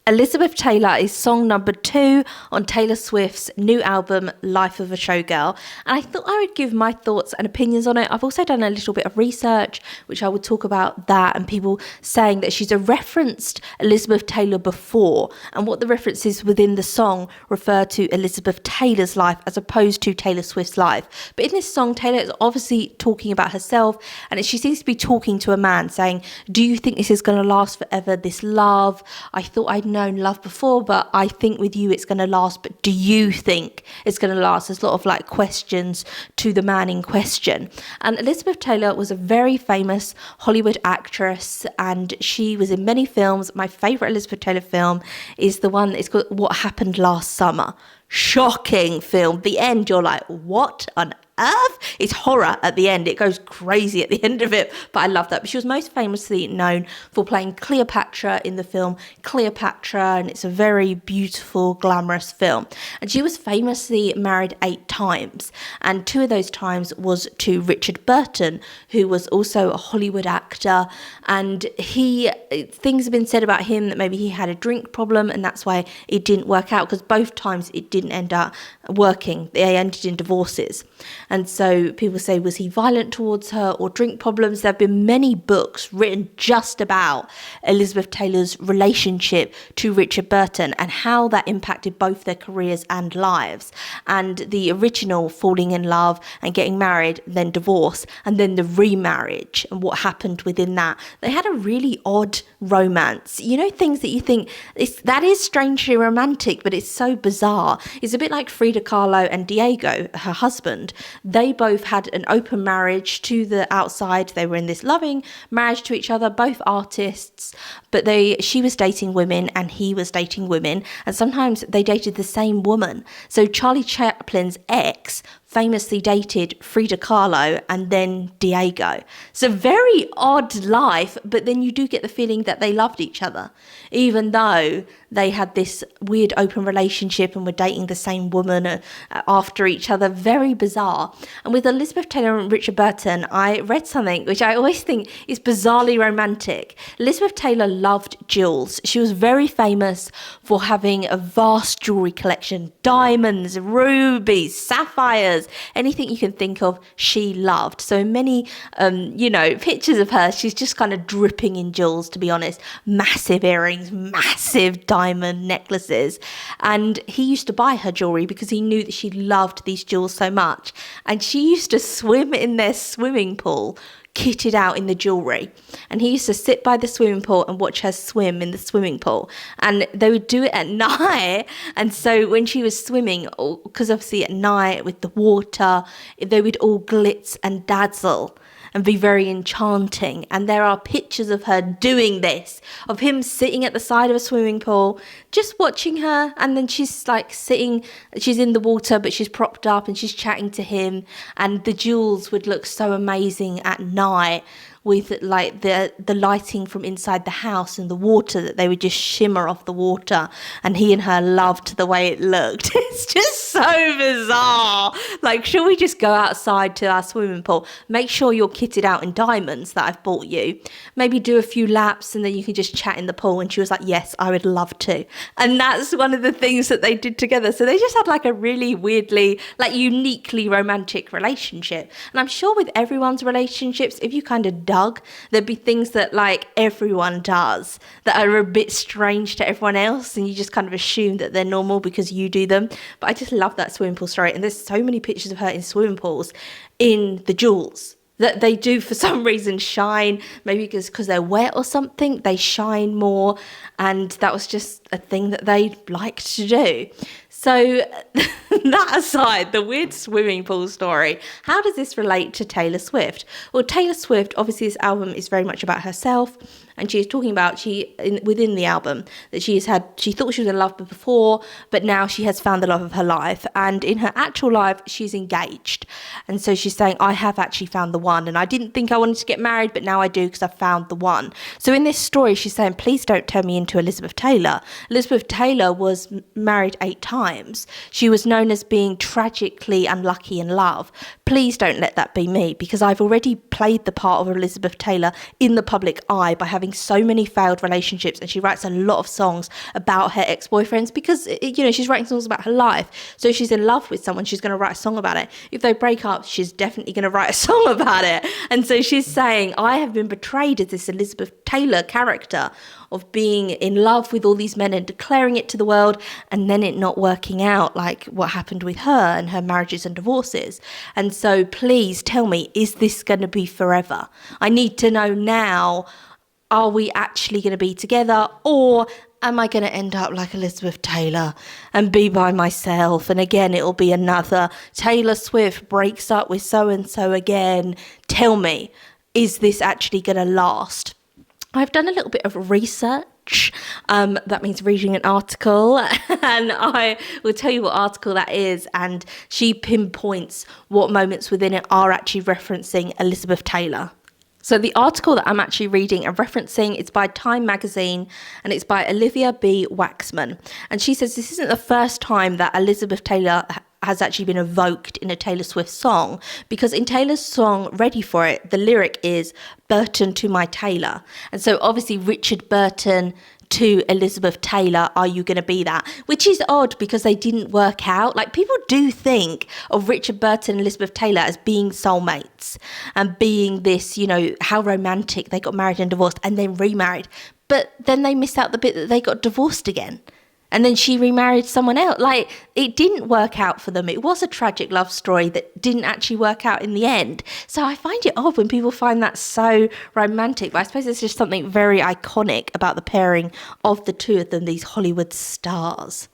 Elizabeth Taylor is song number 2 on Taylor Swift's new album, Life of a Showgirl. And I thought I would give my thoughts and opinions on it. I've also done a little bit of research, which I will talk about that, and people saying that she's referenced Elizabeth Taylor before, and what the references within the song refer to Elizabeth Taylor's life as opposed to Taylor Swift's life. But in this song, Taylor is obviously talking about herself, and she seems to be talking to a man saying, do you think this is going to last forever, this love? I thought I'd known love before, but I think with you it's going to last, but do you think it's going to last? There's a lot of like questions to the man in question. And Elizabeth Taylor was a very famous Hollywood actress, and she was in many films. My favorite Elizabeth Taylor film is the one that's called What Happened Last Summer. Shocking film. The end, you're like, what on earth? It's horror at the end. It goes crazy at the end of it, but I love that. But she was most famously known for playing Cleopatra in the film Cleopatra, and it's a very beautiful, glamorous film. And she was famously married 8 times, and 2 of those times was to Richard Burton, who was also a Hollywood actor. And things have been said about him that maybe he had a drink problem, and that's why it didn't work out, because both times it didn't end up working. They ended in divorces. And so people say, was he violent towards her or drink problems? There have been many books written just about Elizabeth Taylor's relationship to Richard Burton and how that impacted both their careers and lives. And the original falling in love and getting married, then divorce, and then the remarriage and what happened within that. They had a really odd romance. You know, things that you think, that is strangely romantic, but it's so bizarre. It's a bit like Frida Kahlo and Diego, her husband. They both had an open marriage to the outside. They were in this loving marriage to each other, both artists, but she was dating women and he was dating women, and sometimes they dated the same woman. So Charlie Chaplin's ex famously dated Frida Kahlo and then Diego. It's a very odd life, but then you do get the feeling that they loved each other, even though they had this weird open relationship and were dating the same woman after each other. Very bizarre. And with Elizabeth Taylor and Richard Burton, I read something which I always think is bizarrely romantic. Elizabeth Taylor loved jewels. She was very famous for having a vast jewelry collection, diamonds, rubies, sapphires, anything you can think of, she loved. So many, pictures of her, she's just kind of dripping in jewels, to be honest. Massive earrings, massive diamond necklaces. And he used to buy her jewelry because he knew that she loved these jewels so much. And she used to swim in their swimming pool, kitted out in the jewelry, and he used to sit by the swimming pool and watch her swim in the swimming pool, and they would do it at night. And so when she was swimming, because obviously at night with the water, they would all glitz and dazzle and be very enchanting. And there are pictures of her doing this, of him sitting at the side of a swimming pool, just watching her. And then she's like sitting, she's in the water, but she's propped up and she's chatting to him. And the jewels would look so amazing at night, with like the lighting from inside the house and the water, that they would just shimmer off the water, and he and her loved the way it looked. It's just so bizarre. Like, should we just go outside to our swimming pool? Make sure you're kitted out in diamonds that I've bought you. Maybe do a few laps and then you can just chat in the pool. And she was like, yes, I would love to. And that's one of the things that they did together. So they just had like a really weirdly, like uniquely romantic relationship. And I'm sure with everyone's relationships, if you kind of there'd be things that like everyone does that are a bit strange to everyone else, and you just kind of assume that they're normal because you do them. But I just love that swimming pool story, and there's so many pictures of her in swimming pools in the jewels that they do for some reason shine, maybe because they're wet or something, they shine more, and that was just a thing that they liked to do. So that aside, the weird swimming pool story, how does this relate to Taylor Swift? Well, Taylor Swift, obviously this album is very much about herself, and she is talking about within the album that she thought she was in love before, but now she has found the love of her life. And in her actual life, she's engaged. And so she's saying, I have actually found the one, and I didn't think I wanted to get married, but now I do because I found the one. So in this story, she's saying, please don't turn me into Elizabeth Taylor. Elizabeth Taylor was married 8 times. times. She was known as being tragically unlucky in love. Please don't let that be me, because I've already played the part of Elizabeth Taylor in the public eye by having so many failed relationships, and she writes a lot of songs about her ex-boyfriends because, she's writing songs about her life. So if she's in love with someone, she's going to write a song about it. If they break up, she's definitely going to write a song about it. And so she's saying, I have been portrayed as this Elizabeth Taylor character of being in love with all these men and declaring it to the world, and then it not working out, like what happened with her and her marriages and divorces. And so please tell me, is this going to be forever? I need to know now, are we actually going to be together, or am I going to end up like Elizabeth Taylor and be by myself? And again, it'll be another Taylor Swift breaks up with so-and-so again. Tell me, is this actually going to last? I've done a little bit of research. That means reading an article, and I will tell you what article that is. And she pinpoints what moments within it are actually referencing Elizabeth Taylor. So the article that I'm actually reading and referencing is by Time magazine, and it's by Olivia B. Waxman. And she says this isn't the first time that Elizabeth Taylor has actually been evoked in a Taylor Swift song, because in Taylor's song Ready For It, the lyric is Burton to my Taylor. And so obviously Richard Burton to Elizabeth Taylor, are you going to be that? Which is odd because they didn't work out. Like, people do think of Richard Burton and Elizabeth Taylor as being soulmates and being this, how romantic, they got married and divorced and then remarried. But then they miss out the bit that they got divorced again. And then she remarried someone else. Like, it didn't work out for them. It was a tragic love story that didn't actually work out in the end. So I find it odd when people find that so romantic. But I suppose it's just something very iconic about the pairing of the two of them, these Hollywood stars.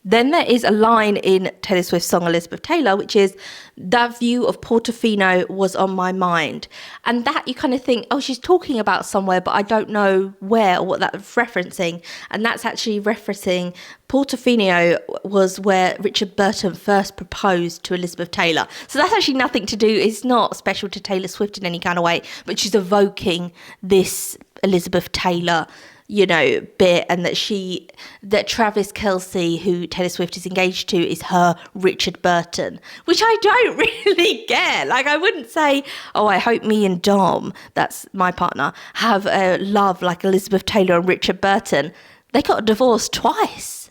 Then there is a line in Taylor Swift's song Elizabeth Taylor, which is, that view of Portofino was on my mind. And that you kind of think, oh, she's talking about somewhere, but I don't know where or what that's referencing. And that's actually referencing Portofino was where Richard Burton first proposed to Elizabeth Taylor. So that's actually nothing to do, it's not special to Taylor Swift in any kind of way, but she's evoking this Elizabeth Taylor bit, and that Travis Kelce, who Taylor Swift is engaged to, is her Richard Burton, which I don't really get. Like, I wouldn't say, oh, I hope me and Dom, that's my partner, have a love like Elizabeth Taylor and Richard Burton. They got divorced twice.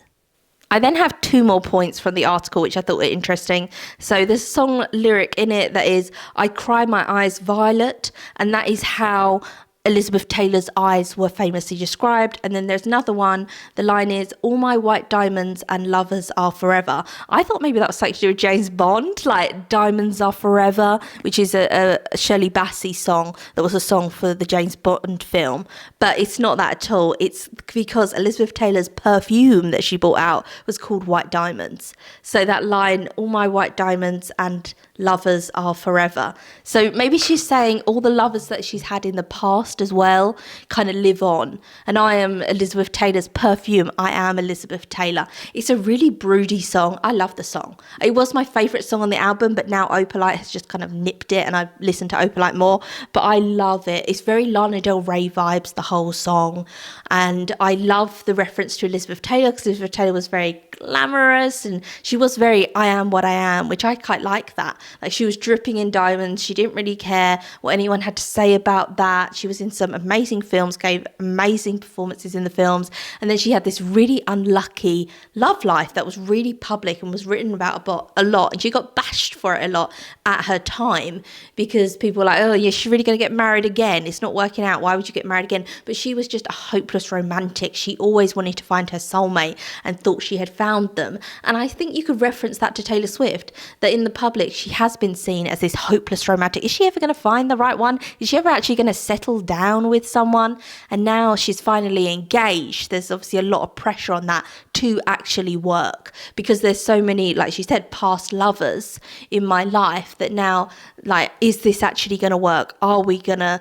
I then have 2 more points from the article, which I thought were interesting. So there's a song lyric in it that is, I cry my eyes violet, and that is how Elizabeth Taylor's eyes were famously described. And then there's another one, the line is, all my white diamonds and lovers are forever. I thought maybe that was something to do with James Bond, like Diamonds Are Forever, which is a Shirley Bassey song that was a song for the James Bond film. But it's not that at all. It's because Elizabeth Taylor's perfume that she brought out was called White Diamonds. So that line, all my white diamonds and lovers are forever. So maybe she's saying all the lovers that she's had in the past as well kind of live on. And I am Elizabeth Taylor's perfume. I am Elizabeth Taylor. It's a really broody song. I love the song. It was my favourite song on the album, but now Opalite has just kind of nipped it and I've listened to Opalite more. But I love it. It's very Lana Del Rey vibes, the whole song. And I love the reference to Elizabeth Taylor because Elizabeth Taylor was very glamorous and she was very I am what I am, which I quite like that. Like, she was dripping in diamonds. She didn't really care what anyone had to say about that. She was in some amazing films, gave amazing performances in the films. And then she had this really unlucky love life that was really public and was written about a lot. And she got bashed for it a lot at her time because people were like, oh, yeah, she's really going to get married again. It's not working out. Why would you get married again? But she was just a hopeless romantic. She always wanted to find her soulmate and thought she had found them. And I think you could reference that to Taylor Swift, that in the public, she has been seen as this hopeless romantic. Is she ever going to find the right one? Is she ever actually going to settle down with someone? And now she's finally engaged. There's obviously a lot of pressure on that to actually work because there's so many, like she said, past lovers in my life that now, like, is this actually going to work? Are we going to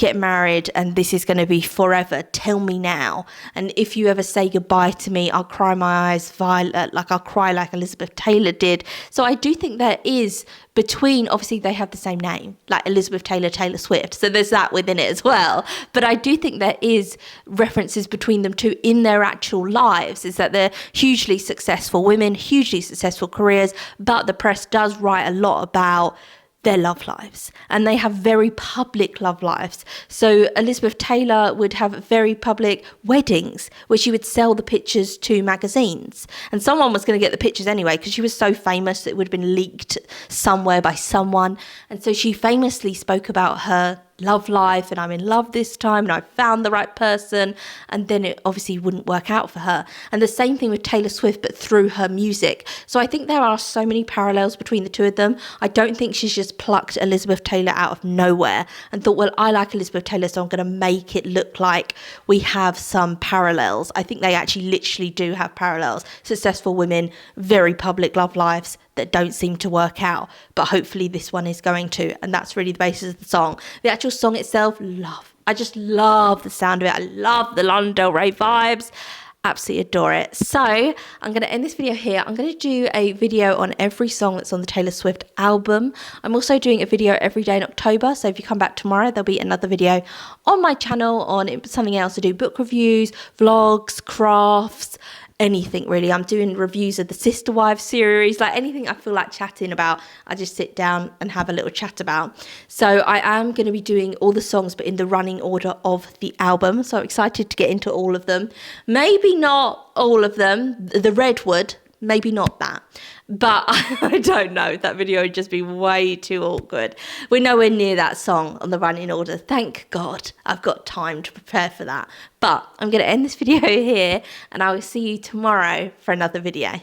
get married and this is going to be forever. Tell me now. And if you ever say goodbye to me, I'll cry my eyes violet, like I'll cry like Elizabeth Taylor did. So I do think there is between, obviously they have the same name, like Elizabeth Taylor, Taylor Swift. So there's that within it as well. But I do think there is references between them two in their actual lives, is that they're hugely successful women, hugely successful careers, but the press does write a lot about their love lives, and they have very public love lives. So Elizabeth Taylor would have very public weddings where she would sell the pictures to magazines, and someone was going to get the pictures anyway because she was so famous that it would have been leaked somewhere by someone. And so she famously spoke about her love life, and I'm in love this time and I found the right person, and then it obviously wouldn't work out for her. And the same thing with Taylor Swift, but through her music. So I think there are so many parallels between the two of them. I don't think she's just plucked Elizabeth Taylor out of nowhere and thought, well, I like Elizabeth Taylor, so I'm going to make it look like we have some parallels. I think they actually literally do have parallels. Successful women, very public love lives that don't seem to work out, but hopefully this one is going to, and that's really the basis of the song. The actual song itself, love. I just love the sound of it. I love the Lana Del Rey vibes. Absolutely adore it. So I'm going to end this video here. I'm going to do a video on every song that's on the Taylor Swift album. I'm also doing a video every day in October, so if you come back tomorrow, there'll be another video on my channel on something else. To do book reviews, vlogs, crafts, anything really. I'm doing reviews of the Sister Wives series, like anything I feel like chatting about, I just sit down and have a little chat about. So I am going to be doing all the songs, but in the running order of the album. So I'm excited to get into all of them. Maybe not all of them. The Redwood, maybe not that. But I don't know. That video would just be way too awkward. We're nowhere near that song on the running order. Thank God I've got time to prepare for that. But I'm going to end this video here, and I will see you tomorrow for another video.